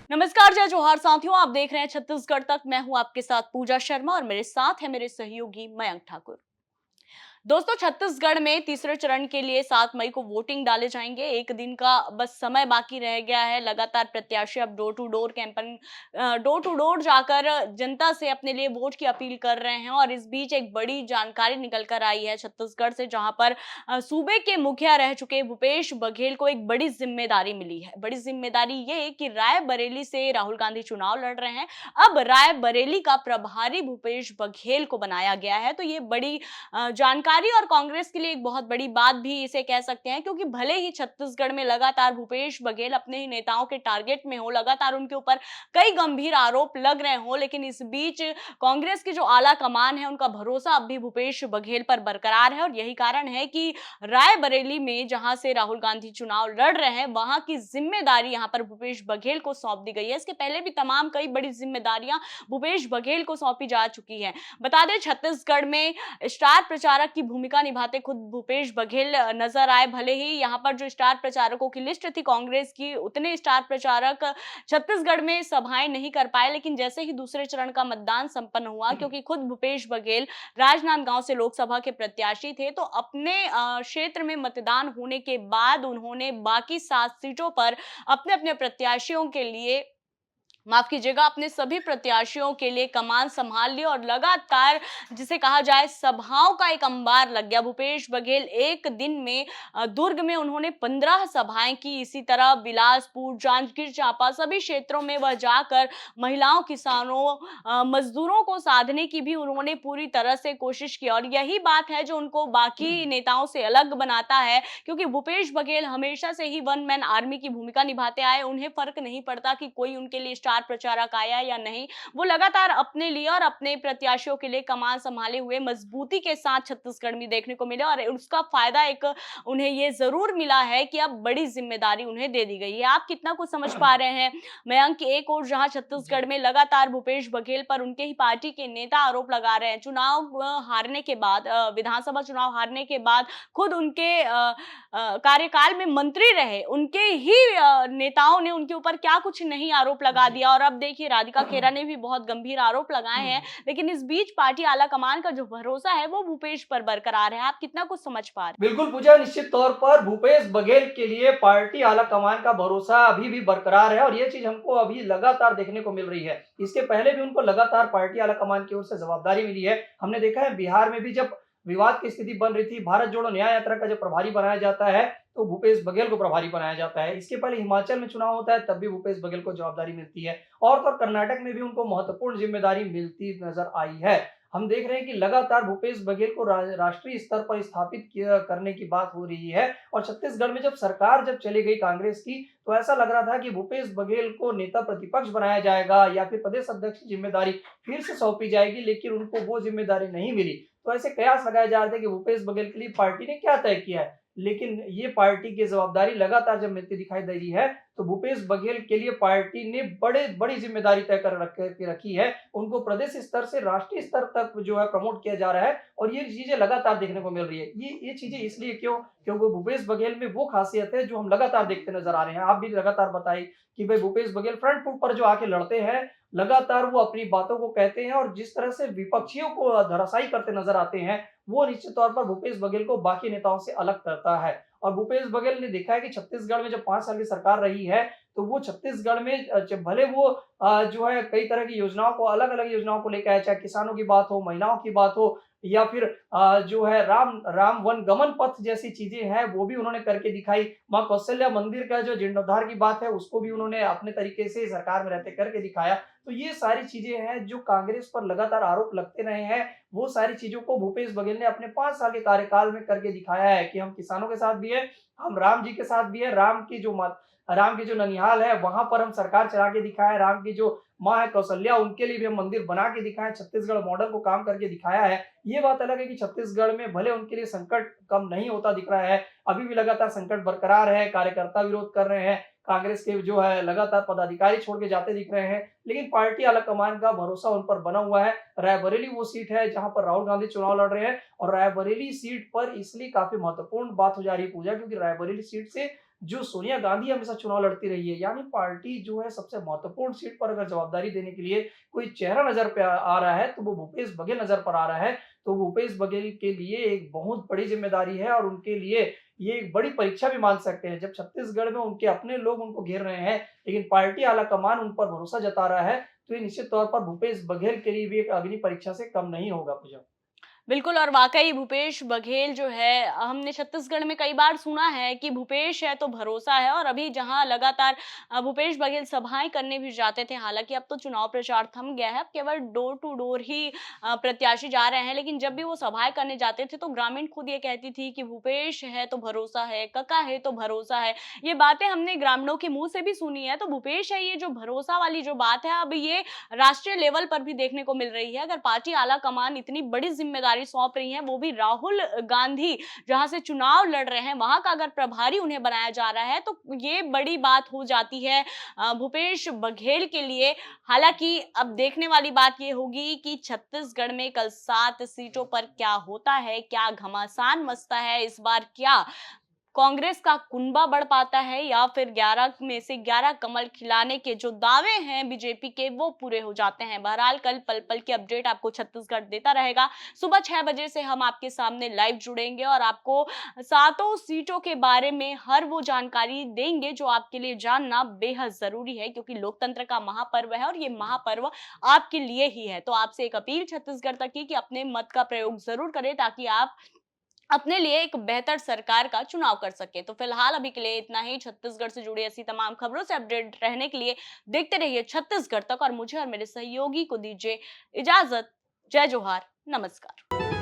नमस्कार, जय जोहार साथियों। आप देख रहे हैं छत्तीसगढ़ तक। मैं हूं आपके साथ पूजा शर्मा और मेरे साथ है मेरे सहयोगी मयंक ठाकुर। दोस्तों, छत्तीसगढ़ में तीसरे चरण के लिए 7 मई को वोटिंग डाले जाएंगे। एक दिन का बस समय बाकी रह गया है। लगातार प्रत्याशी अब door to door campaign, door to door जाकर जनता से अपने लिए वोट की अपील कर रहे हैं। और इस बीच एक बड़ी जानकारी निकल कर आई है छत्तीसगढ़ से, जहां पर सूबे के मुखिया रह चुके भूपेश बघेल को एक बड़ी जिम्मेदारी मिली है। बड़ी जिम्मेदारी ये कि रायबरेली से राहुल गांधी चुनाव लड़ रहे हैं। अब रायबरेली का प्रभारी भूपेश बघेल को बनाया गया है। तो ये बड़ी जानकारी और कांग्रेस के लिए एक बहुत बड़ी बात भी इसे कह सकते हैं, क्योंकि भले ही छत्तीसगढ़ में लगातार भूपेश बघेल अपने ही नेताओं के टारगेट में हो, लगातार उनके ऊपर कई गंभीर आरोप लग रहे हो, लेकिन इस बीच कांग्रेस की जो आला कमान है उनका भरोसा अब भी भूपेश बघेल पर बरकरार है। और यही कारण है कि रायबरेली में जहां से राहुल गांधी चुनाव लड़ रहे हैं, वहां की जिम्मेदारी यहां पर भूपेश बघेल को सौंप दी गई है। इसके पहले भी तमाम कई बड़ी जिम्मेदारियां भूपेश बघेल को सौंपी जा चुकी है। बता दें, छत्तीसगढ़ में स्टार प्रचारक की भूमिका निभाते खुद भूपेश बघेल नजर आए। भले ही यहां पर जो स्टार प्रचारकों की लिस्ट थी कांग्रेस की, उतने स्टार प्रचारक छत्तीसगढ़ में सभाएं नहीं कर पाए, लेकिन जैसे ही दूसरे चरण का मतदान संपन्न हुआ, क्योंकि खुद भूपेश बघेल राजनांदगांव से लोकसभा के प्रत्याशी थे, तो अपने क्षेत्र में मतदान होने के बाद उन्होंने बाकी 7 सीटों पर अपने अपने प्रत्याशियों के लिए, माफ कीजिएगा, अपने सभी प्रत्याशियों के लिए कमान संभाल ली और लगातार जिसे कहा जाए सभाओं का एक अंबार लग गया। भूपेश बघेल एक दिन में दुर्ग में उन्होंने 15 सभाएं की। इसी तरह बिलासपुर, जांजगीर चांपा, सभी क्षेत्रों में वह जाकर महिलाओं, किसानों, मजदूरों को साधने की भी उन्होंने पूरी तरह से कोशिश की। और यही बात है जो उनको बाकी नेताओं से अलग बनाता है, क्योंकि भूपेश बघेल हमेशा से ही वन मैन आर्मी की भूमिका निभाते आए। उन्हें फर्क नहीं पड़ता कि कोई उनके लिए स्टार प्रचारक आया या नहीं, वो लगातार अपने लिए और अपने प्रत्याशियों के लिए कमान संभाले हुए मजबूती के साथ छत्तीसगढ़ में देखने को मिले। और उसका फायदा एक उन्हें ये जरूर मिला है कि अब बड़ी जिम्मेदारी उन्हें दे दी गई है। आप कितना कुछ समझ पा रहे हैं मयंक? एक और जहां छत्तीसगढ़ में लगातार भूपेश बघेल पर उनके ही पार्टी के नेता आरोप लगा रहे हैं, चुनाव हारने के बाद, विधानसभा चुनाव हारने के बाद खुद उनके कार्यकाल में मंत्री रहे उनके ही नेताओं ने उनके ऊपर क्या कुछ नहीं आरोप लगा दिया। और अब देखिए, राधिका खेरा ने भी बहुत गंभीर आरोप लगाए हैं, लेकिन इस बीच पार्टी आला कमान का जो भरोसा है वो भूपेश पर बरकरार है। आप कितना कुछ समझ पा रहे हैं? बिल्कुल पूजा, निश्चित तौर पर भूपेश बघेल के लिए पार्टी आला कमान का भरोसा अभी भी बरकरार है और ये चीज हमको अभी लगातार देखने को मिल रही है। इसके पहले भी उनको लगातार पार्टी आला कमान की ओर से जवाबदारी मिली है। हमने देखा है बिहार में भी जब विवाद की स्थिति बन रही थी, भारत जोड़ो न्याय यात्रा का जब प्रभारी बनाया जाता है तो भूपेश बघेल को प्रभारी बनाया जाता है। इसके पहले हिमाचल में चुनाव होता है, तब भी भूपेश बघेल को जवाबदारी मिलती है। और तो कर्नाटक में भी उनको महत्वपूर्ण जिम्मेदारी मिलती नजर आई है। हम देख रहे हैं कि लगातार भूपेश बघेल को राष्ट्रीय स्तर पर स्थापित करने की बात हो रही है। और छत्तीसगढ़ में जब सरकार चली गई कांग्रेस की, तो ऐसा लग रहा था कि भूपेश बघेल को नेता प्रतिपक्ष बनाया जाएगा या फिर प्रदेश अध्यक्ष की जिम्मेदारी फिर से सौंपी जाएगी, लेकिन उनको वो जिम्मेदारी नहीं मिली। तो ऐसे कयास लगाए जा रहे थे कि भूपेश बघेल के लिए पार्टी ने क्या तय किया है, लेकिन ये पार्टी की जवाबदारी लगातार जब मिलती दिखाई दे रही है, तो भूपेश बघेल के लिए पार्टी ने बड़ी जिम्मेदारी तय कर रखी है। उनको प्रदेश स्तर से राष्ट्रीय स्तर तक जो है प्रमोट किया जा रहा है और ये चीजें लगातार देखने को मिल रही है। ये चीजें इसलिए क्योंकि भूपेश बघेल में वो खासियत है जो हम लगातार देखते नजर आ रहे हैं। आप भी लगातार बताइए कि भाई भूपेश बघेल फ्रंट फुट पर जो आके लड़ते हैं, लगातार वो अपनी बातों को कहते हैं और जिस तरह से विपक्षियों को धराशायी करते नजर आते हैं, वो निश्चित तौर पर भूपेश बघेल को बाकी नेताओं से अलग करता है। और भूपेश बघेल ने देखा है कि छत्तीसगढ़ में जब 5 साल की सरकार रही है, तो वो छत्तीसगढ़ में भले वो जो है कई तरह की योजनाओं को, अलग अलग योजनाओं को लेकर आए, चाहे किसानों की बात हो, महिलाओं की बात हो, या फिर जो है राम वन गमन पथ जैसी चीजें हैं वो भी उन्होंने करके दिखाई। मां कौशल्या मंदिर का जो जीर्णोद्धार की बात है उसको भी उन्होंने अपने तरीके से सरकार में रहते करके दिखाया। तो ये सारी चीजें हैं जो कांग्रेस पर लगातार आरोप लगते रहे हैं, वो सारी चीजों को भूपेश बघेल ने अपने 5 साल के कार्यकाल में करके दिखाया है कि हम किसानों के साथ भी है, हम राम जी के साथ भी है, राम की जो ननिहाल है वहां पर हम सरकार चला के दिखाया है, राम की जो माँ है कौशल्या उनके लिए भी हम मंदिर बना के दिखाए, छत्तीसगढ़ मॉडल को काम करके दिखाया है। ये बात अलग है कि छत्तीसगढ़ में भले उनके लिए संकट कम नहीं होता दिख रहा है, अभी भी लगातार संकट बरकरार है, कार्यकर्ता विरोध कर रहे हैं, कांग्रेस के जो है लगातार पदाधिकारी छोड़ के जाते दिख रहे हैं, लेकिन पार्टी आलाकमान का भरोसा उन पर बना हुआ है। रायबरेली वो सीट है जहां पर राहुल गांधी चुनाव लड़ रहे हैं और रायबरेली सीट पर इसलिए काफी महत्वपूर्ण बात हो जा रही है पूजा, क्योंकि रायबरेली सीट से जो सोनिया गांधी हमेशा चुनाव लड़ती रही है, यानी पार्टी जो है सबसे महत्वपूर्ण सीट पर अगर जवाबदारी देने के लिए कोई चेहरा नजर पे आ रहा है, तो वो भूपेश बघेल नजर पर आ रहा है। तो भूपेश बघेल के लिए एक बहुत बड़ी जिम्मेदारी है और उनके लिए ये एक बड़ी परीक्षा भी मान सकते हैं। जब छत्तीसगढ़ में उनके अपने लोग उनको घेर रहे हैं, लेकिन पार्टी आलाकमान उन पर भरोसा जता रहा है, तो ये निश्चित तौर पर भूपेश बघेल के लिए भी एक अग्नि परीक्षा से कम नहीं होगा पूजा। बिल्कुल और वाकई भूपेश बघेल जो है हमने छत्तीसगढ़ में कई बार सुना है कि भूपेश है तो भरोसा है और अभी जहां लगातार भूपेश बघेल सभाएं करने भी जाते थे, हालांकि अब तो चुनाव प्रचार थम गया है, अब केवल डोर टू डोर ही प्रत्याशी जा रहे हैं, लेकिन जब भी वो सभाएं करने जाते थे तो ग्रामीण खुद ये कहती थी कि भूपेश है तो भरोसा है, कका है तो भरोसा है। ये बातें हमने ग्रामीणों के मुंह से भी सुनी है। तो भूपेश है ये जो भरोसा वाली जो बात है, अब ये राष्ट्रीय लेवल पर भी देखने को मिल रही है। अगर पार्टी आला कमान इतनी बड़ी जिम्मेदारी सौंप रही है, वो भी राहुल गांधी जहां से चुनाव लड़ रहे हैं वहां का अगर प्रभारी उन्हें बनाया जा रहा है, तो ये बड़ी बात हो जाती है भूपेश बघेल के लिए। हालांकि अब देखने वाली बात ये होगी कि छत्तीसगढ़ में कल 7 सीटों पर क्या होता है, क्या घमासान मचता है इस बार, क्या कांग्रेस का कुनबा बढ़ पाता है या फिर 11 में से 11 कमल खिलाने के जो दावे हैं बीजेपी के वो पूरे हो जाते हैं। बहरहाल कल पल पल की अपडेट आपको छत्तीसगढ़ देता रहेगा। सुबह 6 बजे से हम आपके सामने लाइव जुड़ेंगे और आपको सातों सीटों के बारे में हर वो जानकारी देंगे जो आपके लिए जानना बेहद जरूरी है, क्योंकि लोकतंत्र का महापर्व है और ये महापर्व आपके लिए ही है। तो आपसे एक अपील छत्तीसगढ़ तक की कि अपने मत का प्रयोग जरूर करें ताकि आप अपने लिए एक बेहतर सरकार का चुनाव कर सके। तो फिलहाल अभी के लिए इतना ही। छत्तीसगढ़ से जुड़ी ऐसी तमाम खबरों से अपडेट रहने के लिए देखते रहिए छत्तीसगढ़ तक और मुझे और मेरे सहयोगी को दीजिए इजाजत। जय जोहार, नमस्कार।